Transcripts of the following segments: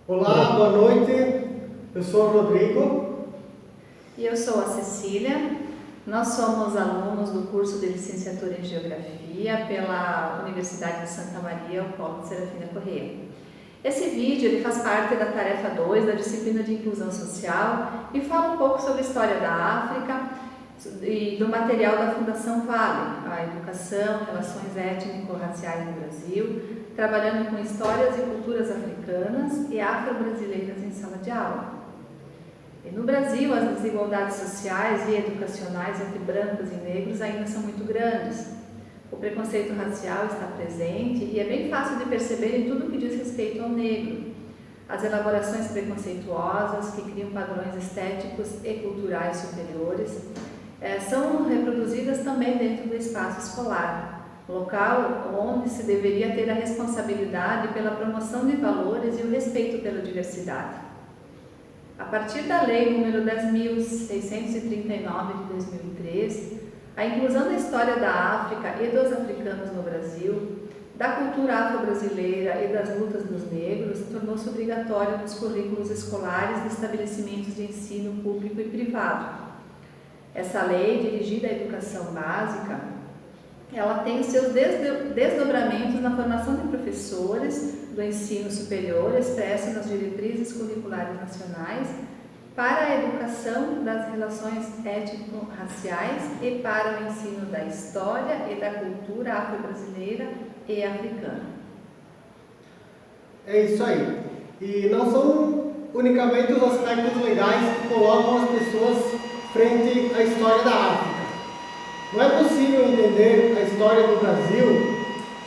Olá, boa noite. Eu sou o Rodrigo. E eu sou a Cecília. Nós somos alunos do curso de Licenciatura em Geografia pela Universidade de Santa Maria, o Polo Serafina Corrêa. Esse vídeo ele faz parte da tarefa 2 da disciplina de Inclusão Social e fala um pouco sobre a história da África e do material da Fundação Vale, a educação, relações étnico-raciais no Brasil, trabalhando com histórias e culturas africanas e afro-brasileiras em sala de aula. E no Brasil, as desigualdades sociais e educacionais entre brancos e negros ainda são muito grandes. O preconceito racial está presente e é bem fácil de perceber em tudo que diz respeito ao negro. As elaborações preconceituosas que criam padrões estéticos e culturais superiores são reproduzidas também dentro do espaço escolar, local onde se deveria ter a responsabilidade pela promoção de valores e o respeito pela diversidade. A partir da Lei nº 10.639 de 2003, a inclusão da história da África e dos africanos no Brasil, da cultura afro-brasileira e das lutas dos negros, tornou-se obrigatório nos currículos escolares de estabelecimentos de ensino público e privado. Essa lei, dirigida à educação básica, ela tem os seus desdobramentos na formação de professores do ensino superior, expresso nas diretrizes curriculares nacionais, para a educação das relações étnico-raciais e para o ensino da história e da cultura afro-brasileira e africana. É isso aí. E não são unicamente os aspectos legais que colocam as pessoas frente à história da África. Não é possível entender a história do Brasil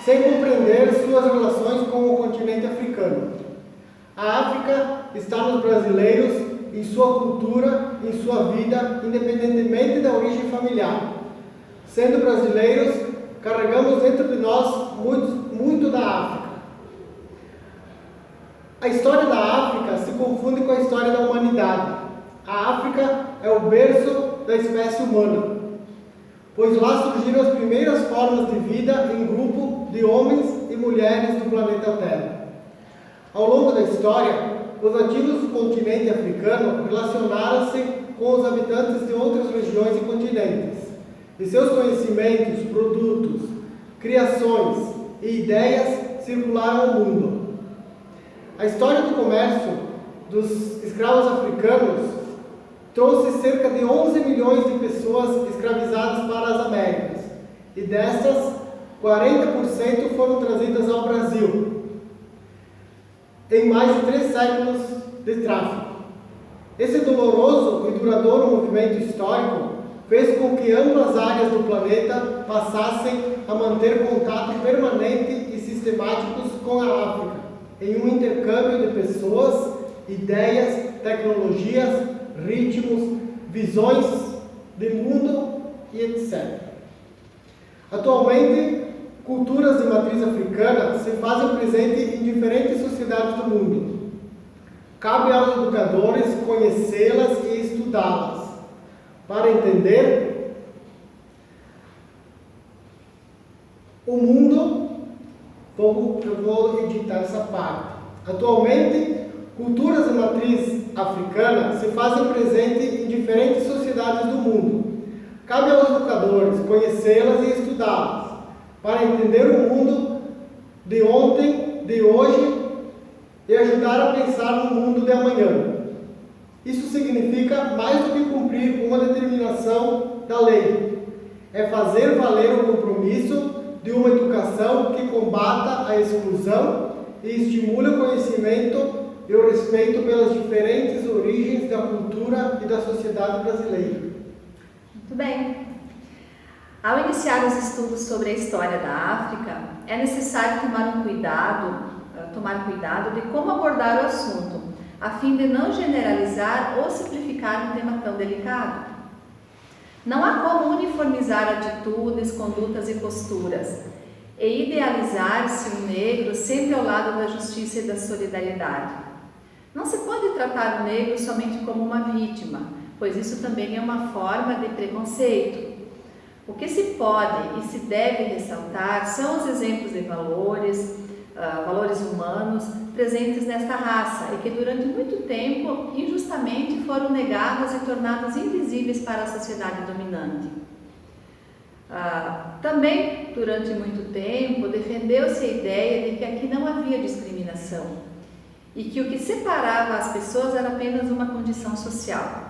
sem compreender suas relações com o continente africano. A África está nos brasileiros, em sua cultura, em sua vida, independentemente da origem familiar. Sendo brasileiros, carregamos dentro de nós muito da África. A história da África se confunde com a história da humanidade. A África é o berço da espécie humana, pois lá surgiram as primeiras formas de vida em grupo de homens e mulheres do planeta Terra. Ao longo da história, os nativos do continente africano relacionaram-se com os habitantes de outras regiões e continentes, e seus conhecimentos, produtos, criações e ideias circularam o mundo. A história do comércio dos escravos africanos trouxe cerca de 11 milhões de pessoas escravizadas para as Américas, e destas, 40% foram trazidas ao Brasil, em mais de 3 séculos de tráfico. Esse doloroso e duradouro movimento histórico fez com que amplas áreas do planeta passassem a manter contato permanente e sistemáticos com a África, em um intercâmbio de pessoas, ideias, tecnologias, ritmos, visões de mundo e etc. Atualmente, culturas de matriz africana se fazem presente em diferentes sociedades do mundo. Cabe aos educadores conhecê-las e estudá-las, para entender o mundo. Eu vou editar essa parte. Atualmente, culturas de matriz africana se fazem presente em diferentes sociedades do mundo. Cabe aos educadores conhecê-las e estudá-las, para entender o mundo de ontem, de hoje e ajudar a pensar no mundo de amanhã. Isso significa mais do que cumprir uma determinação da lei. É fazer valer o compromisso de uma educação que combata a exclusão e estimule o conhecimento e o respeito pelas diferentes origens da cultura e da sociedade brasileira. Muito bem. Ao iniciar os estudos sobre a história da África, é necessário tomar cuidado de como abordar o assunto, a fim de não generalizar ou simplificar um tema tão delicado. Não há como uniformizar atitudes, condutas e posturas, e idealizar-se um negro sempre ao lado da justiça e da solidariedade. Não se pode tratar o negro somente como uma vítima, pois isso também é uma forma de preconceito. O que se pode e se deve ressaltar são os exemplos de valores, valores humanos presentes nesta raça e que durante muito tempo injustamente foram negados e tornados invisíveis para a sociedade dominante. Também durante muito tempo defendeu-se a ideia de que aqui não havia discriminação e que o que separava as pessoas era apenas uma condição social.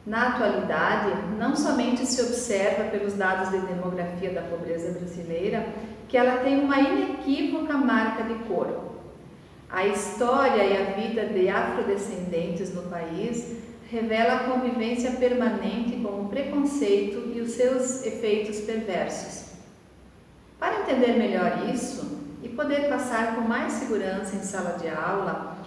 Na atualidade, não somente se observa pelos dados de demografia da pobreza brasileira que ela tem uma inequívoca marca de cor. A história e a vida de afrodescendentes no país revela a convivência permanente com o preconceito e os seus efeitos perversos. Para entender melhor isso e poder passar com mais segurança em sala de aula,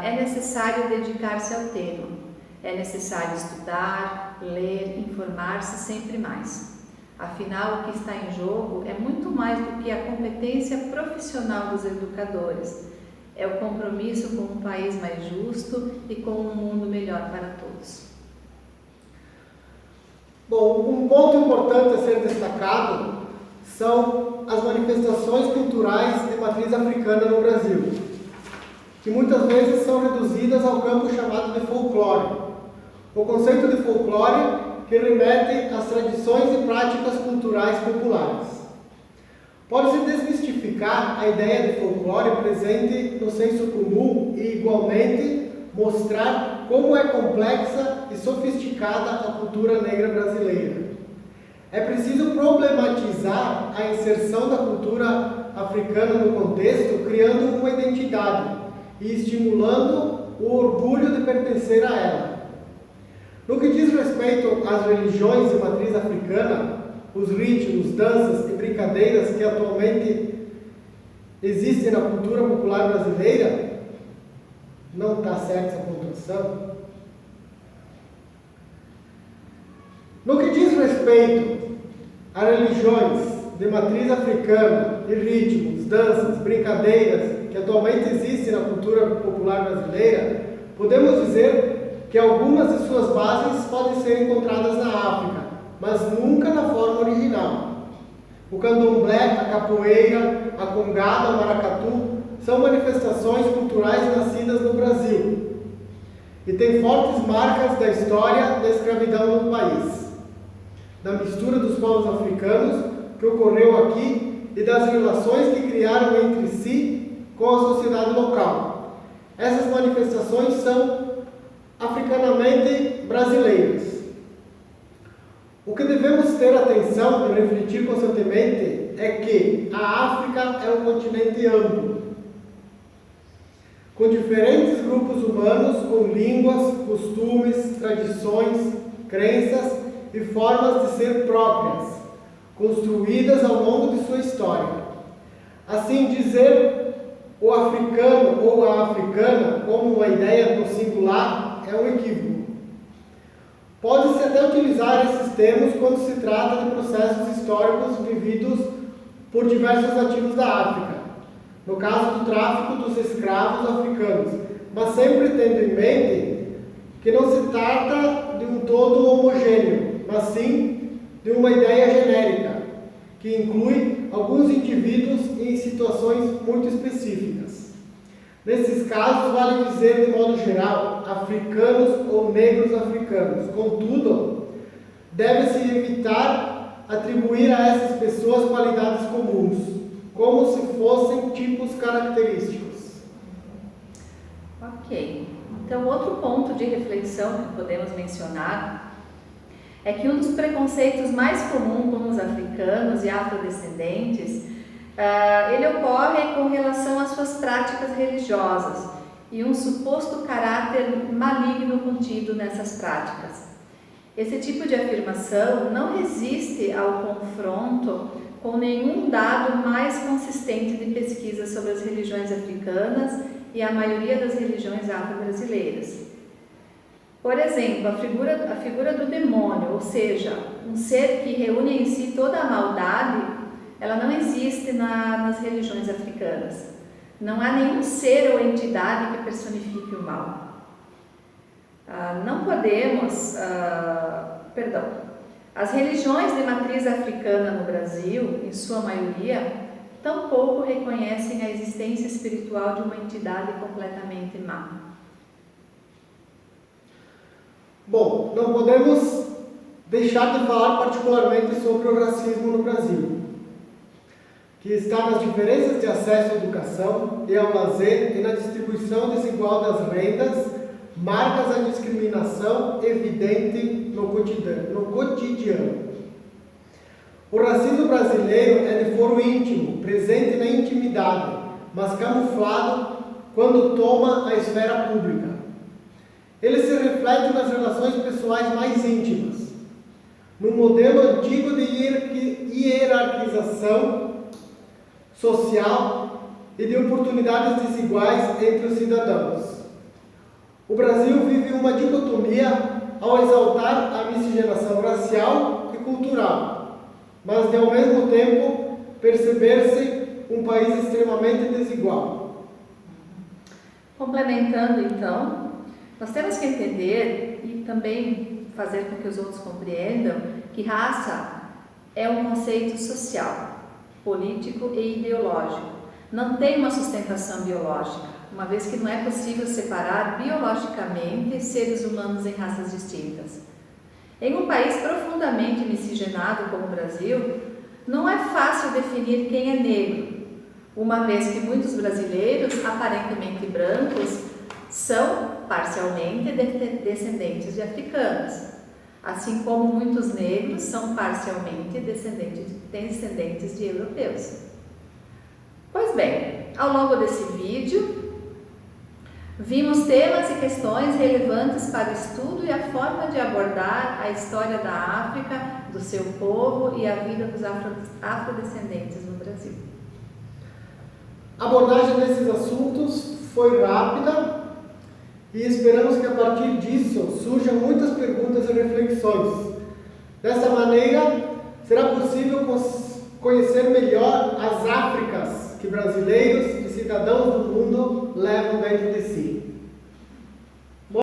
é necessário dedicar-se ao tema. É necessário estudar, ler, informar-se sempre mais. Afinal, o que está em jogo é muito mais do que a competência profissional dos educadores. É o compromisso com um país mais justo e com um mundo melhor para todos. Bom, um ponto importante a ser destacado são as manifestações culturais de matriz africana no Brasil, que muitas vezes são reduzidas ao campo chamado de folclore. O conceito de folclore que remete às tradições e práticas culturais populares. Pode-se desmistificar a ideia de folclore presente no senso comum e, igualmente, mostrar como é complexa e sofisticada a cultura negra brasileira. É preciso problematizar a inserção da cultura africana no contexto, criando uma identidade e estimulando o orgulho de pertencer a ela. No que diz respeito às religiões de matriz africana, os ritmos, danças e brincadeiras que atualmente existem na cultura popular brasileira, não está certa essa pontuação. No que diz respeito a religiões de matriz africana e ritmos, danças, brincadeiras que atualmente existem na cultura popular brasileira, podemos dizer que algumas de suas bases podem ser encontradas na África, mas nunca na forma original. O candomblé, a capoeira, a congada, o maracatu são manifestações culturais nascidas no Brasil e têm fortes marcas da história da escravidão no país, da mistura dos povos africanos que ocorreu aqui e das relações que criaram entre si com a sociedade local. Essas manifestações são africanamente brasileiras. O que devemos ter atenção e refletir constantemente é que a África é um continente amplo, com diferentes grupos humanos, com línguas, costumes, tradições, crenças e formas de ser próprias, construídas ao longo de sua história. Assim, dizer o africano ou a africana como uma ideia no singular é um equívoco. Pode-se até utilizar esses termos quando se trata de processos históricos vividos por diversos nativos da África, no caso do tráfico dos escravos africanos, mas sempre tendo em mente que não se trata de um todo homogêneo, mas sim de uma ideia genérica, que inclui alguns indivíduos em situações muito específicas. Nesses casos, vale dizer, de modo geral, africanos ou negros africanos. Contudo, deve-se evitar atribuir a essas pessoas qualidades comuns, como se fossem tipos característicos. Ok. Então, outro ponto de reflexão que podemos mencionar é que um dos preconceitos mais comuns com os africanos e afrodescendentes ele ocorre com relação às suas práticas religiosas e um suposto caráter maligno contido nessas práticas. Esse tipo de afirmação não resiste ao confronto com nenhum dado mais consistente de pesquisa sobre as religiões africanas e a maioria das religiões afro-brasileiras. Por exemplo, a figura do demônio, ou seja, um ser que reúne em si toda a maldade, ela não existe nas religiões africanas. Não há nenhum ser ou entidade que personifique o mal. Não podemos, as religiões de matriz africana no Brasil, em sua maioria, tampouco reconhecem a existência espiritual de uma entidade completamente má. Bom, não podemos deixar de falar particularmente sobre o racismo no Brasil, que está nas diferenças de acesso à educação e ao lazer e na distribuição desigual das rendas, marcas a discriminação evidente no cotidiano. O racismo brasileiro é de foro íntimo, presente na intimidade, mas camuflado quando toma a esfera pública. Ele se reflete nas relações pessoais mais íntimas, no modelo antigo de hierarquização social e de oportunidades desiguais entre os cidadãos. O Brasil vive uma dicotomia ao exaltar a miscigenação racial e cultural, mas de ao mesmo tempo perceber-se um país extremamente desigual. Complementando então, nós temos que entender e também fazer com que os outros compreendam que raça é um conceito social, político e ideológico. Não tem uma sustentação biológica, uma vez que não é possível separar biologicamente seres humanos em raças distintas. Em um país profundamente miscigenado como o Brasil, não é fácil definir quem é negro, uma vez que muitos brasileiros, aparentemente brancos, são parcialmente descendentes de africanos, assim como muitos negros são parcialmente descendentes de europeus. Pois bem, ao longo desse vídeo, vimos temas e questões relevantes para o estudo e a forma de abordar a história da África, do seu povo e a vida dos afrodescendentes no Brasil. A abordagem desses assuntos foi rápida e esperamos que a partir disso surjam muitas perguntas e reflexões. Dessa maneira, será possível conhecer melhor as Áfricas que brasileiros e cidadãos do mundo levam dentro de si.